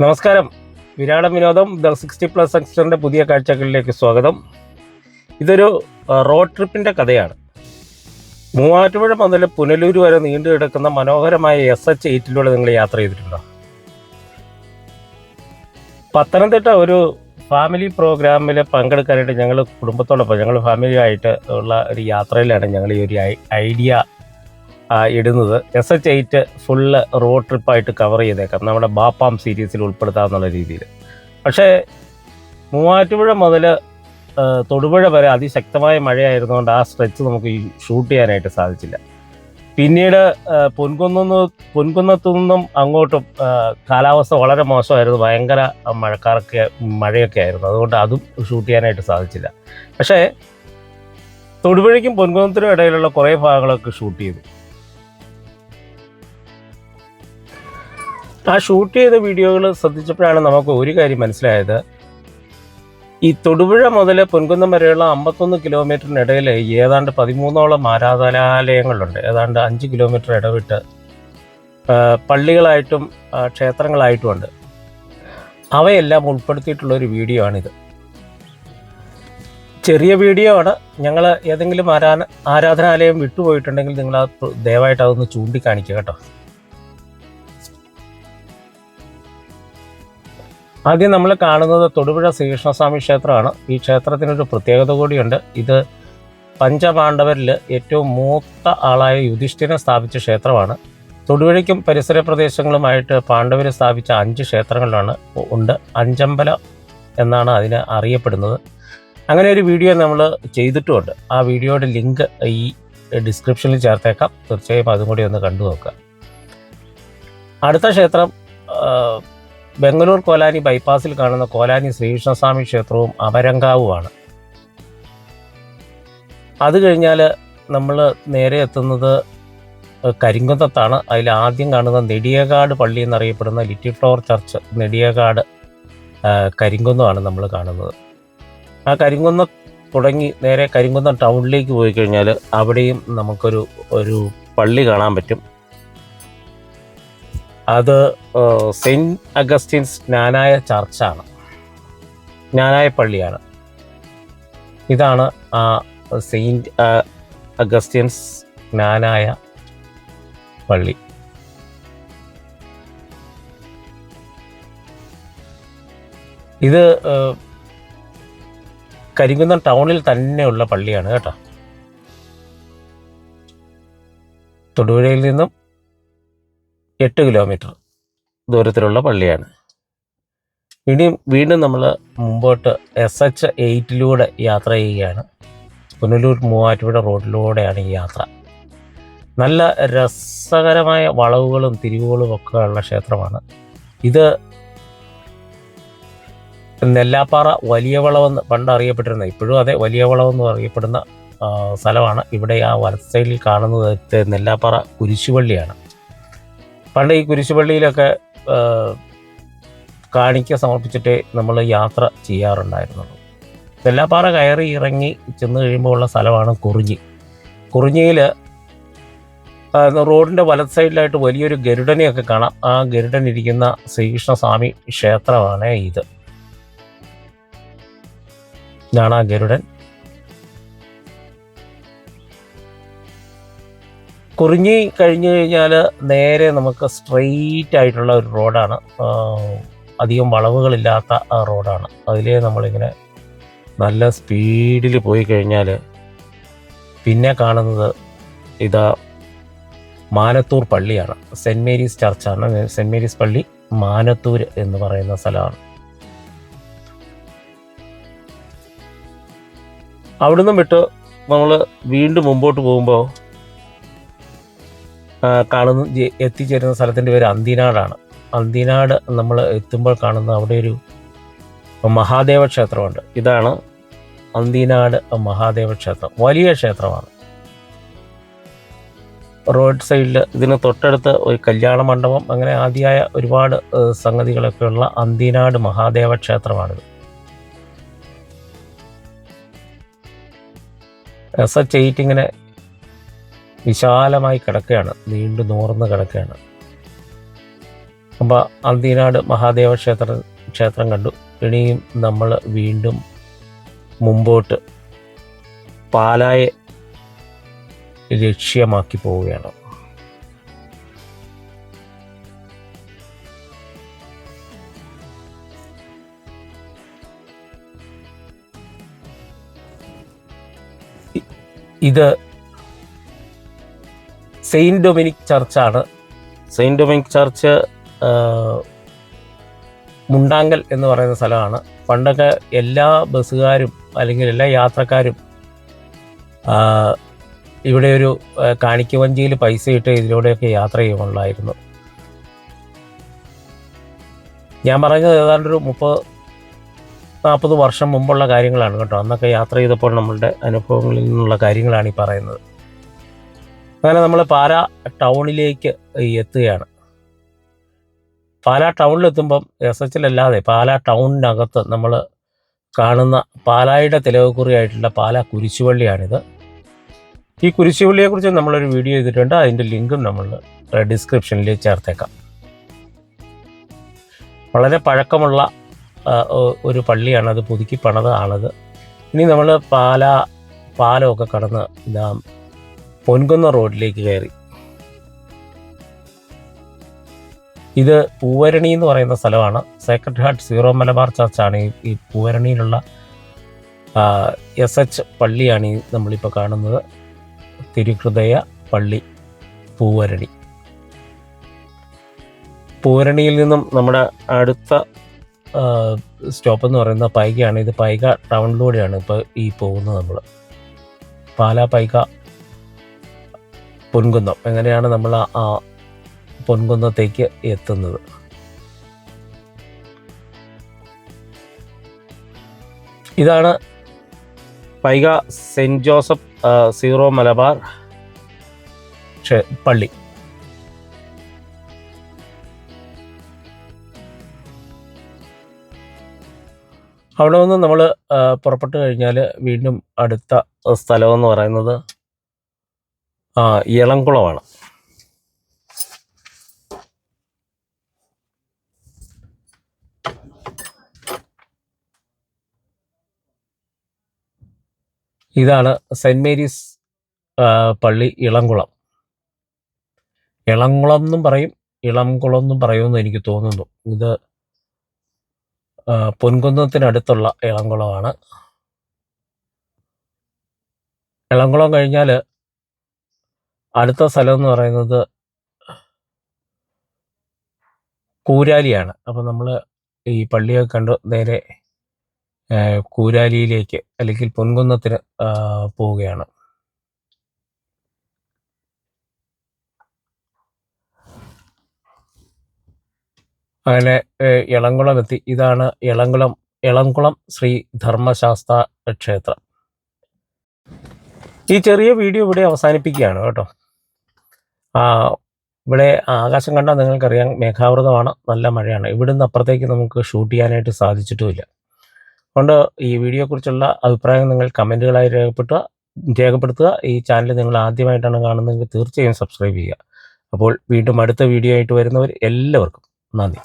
നമസ്കാരം. വിരാട വിനോദം ദ 60+ എക്സ്റ്ററിൻ്റെ പുതിയ കാഴ്ചകളിലേക്ക് സ്വാഗതം. ഇതൊരു റോഡ് ട്രിപ്പിൻ്റെ കഥയാണ്. മൂവാറ്റുപുഴ മുതൽ പുനലൂർ വരെ നീണ്ടു കിടക്കുന്ന മനോഹരമായ SH8 നിങ്ങൾ യാത്ര ചെയ്തിട്ടുണ്ടോ? പത്തനംതിട്ട ഒരു ഫാമിലി പ്രോഗ്രാമിൽ പങ്കെടുക്കാനായിട്ട് ഞങ്ങൾ കുടുംബത്തോടൊപ്പം ഞങ്ങൾ ഫാമിലിയായിട്ട് ഉള്ള ഒരു യാത്രയിലാണ് ഞങ്ങൾ ഈ ഒരു ഐഡിയ ഇടുന്നത്. SH8 ഫുള്ള് റോഡ് ട്രിപ്പായിട്ട് കവർ ചെയ്തേക്കാം, നമ്മുടെ ബാപ്പാം സീരീസിൽ ഉൾപ്പെടുത്താമെന്നുള്ള രീതിയിൽ. പക്ഷേ മൂവാറ്റുപുഴ മുതൽ തൊടുപുഴ വരെ അതിശക്തമായ മഴയായിരുന്നുകൊണ്ട് ആ സ്ട്രെച്ച് നമുക്ക് ഷൂട്ട് ചെയ്യാനായിട്ട് സാധിച്ചില്ല. പിന്നീട് പൊൻകുന്നത്തു നിന്നും അങ്ങോട്ടും കാലാവസ്ഥ വളരെ മോശമായിരുന്നു, ഭയങ്കര മഴയൊക്കെ ആയിരുന്നു. അതുകൊണ്ട് അതും ഷൂട്ട് ചെയ്യാനായിട്ട് സാധിച്ചില്ല. പക്ഷേ തൊടുപുഴയ്ക്കും പൊൻകുന്നത്തിനും ഇടയിലുള്ള കുറേ ഭാഗങ്ങളൊക്കെ ഷൂട്ട് ചെയ്തു. ആ ഷൂട്ട് ചെയ്ത വീഡിയോകൾ ശ്രദ്ധിച്ചപ്പോഴാണ് നമുക്ക് ഒരു കാര്യം മനസ്സിലായത്. ഈ തൊടുപുഴ മുതൽ പൊൻകുന്നം വരെയുള്ള 51 കിലോമീറ്ററിനിടയിൽ ഏതാണ്ട് 13ഓളം ആരാധനാലയങ്ങളുണ്ട്. ഏതാണ്ട് 5 കിലോമീറ്റർ ഇടവിട്ട് പള്ളികളായിട്ടും ക്ഷേത്രങ്ങളായിട്ടുമുണ്ട്. അവയെല്ലാം ഉൾപ്പെടുത്തിയിട്ടുള്ളൊരു വീഡിയോ ആണിത്. ചെറിയ വീഡിയോ ആണ്. ഞങ്ങൾ ഏതെങ്കിലും ആരാധനാലയം വിട്ടുപോയിട്ടുണ്ടെങ്കിൽ നിങ്ങൾ ദയവായിട്ട് അതൊന്ന് ചൂണ്ടിക്കാണിക്കുക കേട്ടോ. ആദ്യം നമ്മൾ കാണുന്നത് തൊടുപുഴ ശ്രീകൃഷ്ണസ്വാമി ക്ഷേത്രമാണ്. ഈ ക്ഷേത്രത്തിനൊരു പ്രത്യേകത കൂടിയുണ്ട്. ഇത് പഞ്ചപാണ്ഡവരിൽ ഏറ്റവും മൂത്ത ആളായ യുധിഷ്ഠിരൻ സ്ഥാപിച്ച ക്ഷേത്രമാണ്. തൊടുപുഴയ്ക്കും പരിസര പ്രദേശങ്ങളുമായിട്ട് പാണ്ഡവർ സ്ഥാപിച്ച 5 ക്ഷേത്രങ്ങളിലാണ് ഉണ്ട്. അഞ്ചമ്പലം എന്നാണ് അതിന് അറിയപ്പെടുന്നത്. അങ്ങനെ ഒരു വീഡിയോ നമ്മൾ ചെയ്തിട്ടുമുണ്ട്. ആ വീഡിയോയുടെ ലിങ്ക് ഈ ഡിസ്ക്രിപ്ഷനിൽ ചേർത്തേക്കാം. തീർച്ചയായും അതും കൂടി ഒന്ന് കണ്ടു നോക്കുക. അടുത്ത ക്ഷേത്രം ബംഗളൂർ കോലാനി ബൈപ്പാസിൽ കാണുന്ന കോലാനി ശ്രീകൃഷ്ണസ്വാമി ക്ഷേത്രവും അമരങ്കാവുമാണ്. അത് കഴിഞ്ഞാൽ നമ്മൾ നേരെ എത്തുന്നത് കരിങ്കുന്നത്താണ്. അതിൽ ആദ്യം കാണുന്ന നെടിയകാട് പള്ളി എന്നറിയപ്പെടുന്ന ലിറ്റിൽ ഫ്ലവർ ചർച്ച് നെടിയകാട് കരിങ്കുന്നമാണ് നമ്മൾ കാണുന്നത്. ആ കരിങ്കുന്നം തുടങ്ങി നേരെ കരിങ്കുന്നം ടൗണിലേക്ക് പോയി കഴിഞ്ഞാൽ അവിടെയും നമുക്കൊരു പള്ളി കാണാൻ പറ്റും. അത് സെയിൻറ്റ് അഗസ്റ്റിൻസ് ജ്ഞാനായ ചർച്ചാണ്, ജ്ഞാനായ പള്ളിയാണ്. ഇതാണ് ആ സെയിൻറ്റ് അഗസ്റ്റിൻസ് ജ്ഞാനായ പള്ളി. ഇത് കരിങ്കുന്നം ടൗണിൽ തന്നെയുള്ള പള്ളിയാണ് കേട്ടോ. തൊടുപുഴയിൽ നിന്നും 8 കിലോമീറ്റർ ദൂരത്തിലുള്ള പള്ളിയാണ്. വീണ്ടും നമ്മൾ മുമ്പോട്ട് SH8 യാത്ര ചെയ്യുകയാണ്. പുനലൂർ മൂവാറ്റുപുഴ റോഡിലൂടെയാണ് ഈ യാത്ര. നല്ല രസകരമായ വളവുകളും തിരിവുകളും ഒക്കെ ഉള്ള ക്ഷേത്രമാണ് ഇത്. നെല്ലാപ്പാറ വലിയ വളവെന്ന് പണ്ട് അറിയപ്പെട്ടിരുന്ന, ഇപ്പോഴും അതെ, വലിയ വളവെന്ന് അറിയപ്പെടുന്ന സ്ഥലമാണ്. ഇവിടെ ആ വലത്ത് സൈഡിൽ കാണുന്നത് നെല്ലാപ്പാറ കുരിശുപള്ളിയാണ്. പണ്ട് ഈ കുരിശുപള്ളിയിലൊക്കെ കാണിക്ക സമർപ്പിച്ചിട്ടേ നമ്മൾ യാത്ര ചെയ്യാറുണ്ടായിരുന്നുള്ളൂ. നെല്ലാപ്പാറ കയറി ഇറങ്ങി ചെന്ന് കഴിയുമ്പോൾ ഉള്ള സ്ഥലമാണ് കുറിഞ്ഞി. കുറിഞ്ഞിയിൽ റോഡിൻ്റെ വലത്ത് സൈഡിലായിട്ട് വലിയൊരു ഗരുഡനെയൊക്കെ കാണാം. ആ ഗരുഡൻ ഇരിക്കുന്ന ശ്രീകൃഷ്ണസ്വാമി ക്ഷേത്രമാണ് ഇത്. ഇതാണ് ആ ഗരുഡൻ. കുറിഞ്ഞി കഴിഞ്ഞു കഴിഞ്ഞാൽ നേരെ നമുക്ക് സ്ട്രെയിറ്റ് ആയിട്ടുള്ള ഒരു റോഡാണ്. അധികം വളവുകളില്ലാത്ത റോഡാണ്. അതിലേ നമ്മളിങ്ങനെ നല്ല സ്പീഡിൽ പോയി കഴിഞ്ഞാൽ പിന്നെ കാണുന്നത് ഇതാ മാനത്തൂർ പള്ളിയാണ്. സെൻറ്റ് മേരീസ് ചർച്ചാണ്. സെൻറ്റ് മേരീസ് പള്ളി മാനത്തൂർ എന്ന് പറയുന്ന സ്ഥലമാണ്. അവിടുന്ന് വിട്ട് നമ്മൾ വീണ്ടും മുമ്പോട്ട് പോകുമ്പോൾ എത്തിച്ചേരുന്ന സ്ഥലത്തിൻ്റെ പേര് അന്തിനാടാണ്. അന്തിനാട് നമ്മൾ എത്തുമ്പോൾ കാണുന്ന അവിടെ ഒരു മഹാദേവ ക്ഷേത്രമുണ്ട്. ഇതാണ് അന്തിനാട് മഹാദേവ ക്ഷേത്രം. വലിയ ക്ഷേത്രമാണ്. റോഡ് സൈഡിൽ ഇതിന് തൊട്ടടുത്ത് ഒരു കല്യാണ മണ്ഡപം, അങ്ങനെ ആദ്യമായ ഒരുപാട് സംഗതികളൊക്കെയുള്ള അന്തിനാട് മഹാദേവ ക്ഷേത്രമാണിത്. SH8 ഇങ്ങനെ വിശാലമായി കിടക്കുകയാണ്, നീണ്ടു നൂർന്ന് കിടക്കുകയാണ്. അപ്പോൾ അന്തിനാട് മഹാദേവ ക്ഷേത്രം കണ്ടു. ഇനിയും നമ്മൾ വീണ്ടും മുമ്പോട്ട് പാലായെ ലക്ഷ്യമാക്കി പോവുകയാണ്. ഇത് സെയിൻറ്റ് ഡൊമിനിക് ചർച്ചാണ്. സെയിൻറ്റ് ഡൊമിനിക് ചർച്ച് മുണ്ടാങ്കൽ എന്ന് പറയുന്ന സ്ഥലമാണ്. പണ്ടൊക്കെ എല്ലാ ബസ്സുകാരും അല്ലെങ്കിൽ എല്ലാ യാത്രക്കാരും ഇവിടെ ഒരു കാണിക്കവഞ്ചിയിൽ പൈസ ഇട്ട് ഇതിലൂടെയൊക്കെ യാത്ര ചെയ്യുന്നുള്ളായിരുന്നു. ഞാൻ പറഞ്ഞത് ഏതാണ്ടൊരു 30-40 വർഷം മുമ്പുള്ള കാര്യങ്ങളാണ് കേട്ടോ. അന്നൊക്കെ യാത്ര ചെയ്തപ്പോൾ നമ്മളുടെ അനുഭവങ്ങളിൽ നിന്നുള്ള കാര്യങ്ങളാണ് ഈ പറയുന്നത്. അങ്ങനെ നമ്മൾ പാലാ ടൗണിലേക്ക് എത്തുകയാണ്. പാലാ ടൗണിലെത്തുമ്പം SH അല്ലാതെ പാലാ ടൗണിനകത്ത് നമ്മൾ കാണുന്ന പാലായുടെ തിലകക്കുറിയായിട്ടുള്ള പാലാ കുരിശുപള്ളിയാണിത്. ഈ കുരിശുപള്ളിയെക്കുറിച്ച് നമ്മളൊരു വീഡിയോ ചെയ്തിട്ടുണ്ട്. അതിൻ്റെ ലിങ്കും നമ്മൾ ഡിസ്ക്രിപ്ഷനിൽ ചേർത്തേക്കാം. വളരെ പഴക്കമുള്ള ഒരു പള്ളിയാണ്. അത് പുതുക്കി പണിതാണത്. ഇനി നമ്മൾ പാലമൊക്കെ കടന്ന് ഇതാ പൊൻകുന്ന റോഡിലേക്ക് കയറി. ഇത് പൂവരണി എന്ന് പറയുന്ന സ്ഥലമാണ്. സേക്രഡ് ഹാർട്ട് സീറോ മലബാർ ചർച്ചാണ് ഈ പൂവരണിയിലുള്ള SH പള്ളിയാണ് ഈ നമ്മളിപ്പോൾ കാണുന്നത്. തിരുഹൃദയ പള്ളി പൂവരണി. പൂവരണിയിൽ നിന്നും നമ്മുടെ അടുത്ത സ്റ്റോപ്പ് എന്ന് പറയുന്ന പൈകയാണ്. ഇത് പൈക ടൗണിലൂടെയാണ് ഇപ്പോൾ ഈ പോകുന്നത്. നമ്മൾ പാലാ പൈക പൊൻകുന്നം എങ്ങനെയാണ് നമ്മൾ ആ പൊൻകുന്നത്തേക്ക് എത്തുന്നത്. ഇതാണ് Paika saint Joseph Syro Malabar പള്ളി. അവിടെ നിന്ന് നമ്മൾ പുറപ്പെട്ടു കഴിഞ്ഞാൽ വീണ്ടും അടുത്ത സ്ഥലമെന്ന് പറയുന്നത് ഇളംകുളമാണ്. ഇതാണ് സെൻറ്റ് മേരീസ് പള്ളി ഇളംകുളം. ഇളംകുളം എന്നും പറയും, ഇളംകുളം എന്നും പറയുമെന്ന് എനിക്ക് തോന്നുന്നു. ഇത് പൊൻകുന്നത്തിനടുത്തുള്ള ഇളംകുളമാണ്. ഇളംകുളം കഴിഞ്ഞാൽ അടുത്ത സ്ഥലം എന്ന് പറയുന്നത് കൂരാലിയാണ്. അപ്പോൾ നമ്മൾ ഈ പള്ളിയൊക്കെ കണ്ട് നേരെ കൂരാലിയിലേക്ക് അല്ലെങ്കിൽ പൊൻകുന്നത്തിന് പോവുകയാണ്. അങ്ങനെ ഇളംകുളം എത്തി. ഇതാണ് ഇളംകുളം ശ്രീ ധർമ്മശാസ്ത്ര ക്ഷേത്രം. ഈ ചെറിയ വീഡിയോ ഇവിടെ അവസാനിപ്പിക്കുകയാണ് കേട്ടോ. ഇവിടെ ആകാശം കണ്ടാൽ നിങ്ങൾക്കറിയാം മേഘാവൃതമാണ്, നല്ല മഴയാണ്. ഇവിടുന്ന് അപ്പുറത്തേക്ക് നമുക്ക് ഷൂട്ട് ചെയ്യാനായിട്ട് സാധിച്ചിട്ടുമില്ല. അതുകൊണ്ട് ഈ വീഡിയോയെക്കുറിച്ചുള്ള അഭിപ്രായം നിങ്ങൾ കമൻറ്റുകളായി രേഖപ്പെടുത്തുക. ഈ ചാനൽ നിങ്ങൾ ആദ്യമായിട്ടാണ് കാണുന്നതെങ്കിൽ തീർച്ചയായും സബ്സ്ക്രൈബ് ചെയ്യുക. അപ്പോൾ വീണ്ടും അടുത്ത വീഡിയോ ആയിട്ട് വരുന്നവർ എല്ലാവർക്കും നന്ദി.